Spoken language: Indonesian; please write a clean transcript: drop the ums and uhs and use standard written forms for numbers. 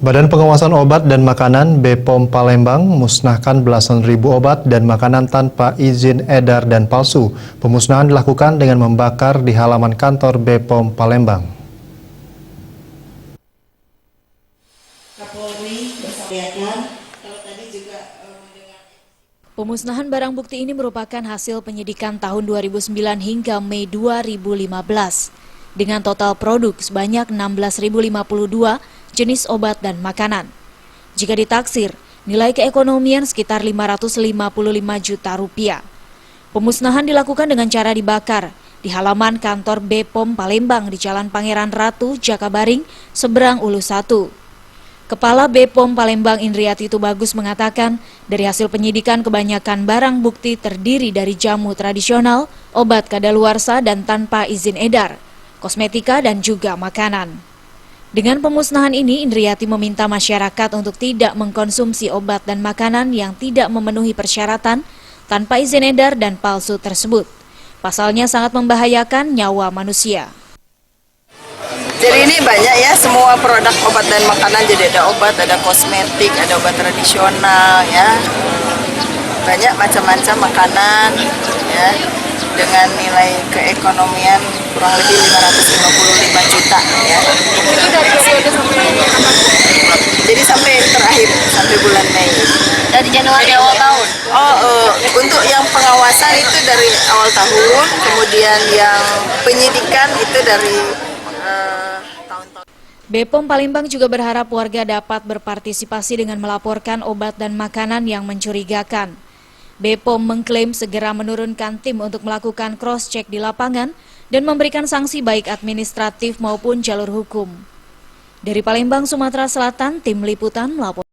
Badan Pengawasan Obat dan Makanan BPOM Palembang musnahkan belasan ribu obat dan makanan tanpa izin edar dan palsu. Pemusnahan dilakukan dengan membakar di halaman kantor BPOM Palembang. Pemusnahan barang bukti ini merupakan hasil penyidikan tahun 2009 hingga Mei 2015. Dengan total produk sebanyak 16.052 jenis obat dan makanan. Jika ditaksir, nilai keekonomian sekitar 555 juta rupiah. Pemusnahan dilakukan dengan cara dibakar di halaman kantor BPOM Palembang di Jalan Pangeran Ratu, Jakabaring, seberang Ulu 1. Kepala BPOM Palembang Indriati Tubagus mengatakan, dari hasil penyidikan kebanyakan barang bukti terdiri dari jamu tradisional, obat kadaluarsa dan tanpa izin edar, kosmetika dan juga makanan. Dengan pemusnahan ini, Indriati meminta masyarakat untuk tidak mengkonsumsi obat dan makanan yang tidak memenuhi persyaratan tanpa izin edar dan palsu tersebut. Pasalnya sangat membahayakan nyawa manusia. Jadi ini banyak ya, semua produk obat dan makanan, jadi ada obat, ada kosmetik, ada obat tradisional ya. Banyak macam-macam makanan ya, dengan nilai keekonomian kurang lebih 555 juta ya. Itu dari periode sampai kapan? Jadi sampai terakhir, sampai bulan Mei. Dari Januari awal tahun? Untuk yang pengawasan itu dari awal tahun, kemudian yang penyidikan itu dari tahun-tahun. BPOM Palembang juga berharap warga dapat berpartisipasi dengan melaporkan obat dan makanan yang mencurigakan. BPOM mengklaim segera menurunkan tim untuk melakukan cross-check di lapangan dan memberikan sanksi baik administratif maupun jalur hukum. Dari Palembang, Sumatera Selatan, tim liputan melapor.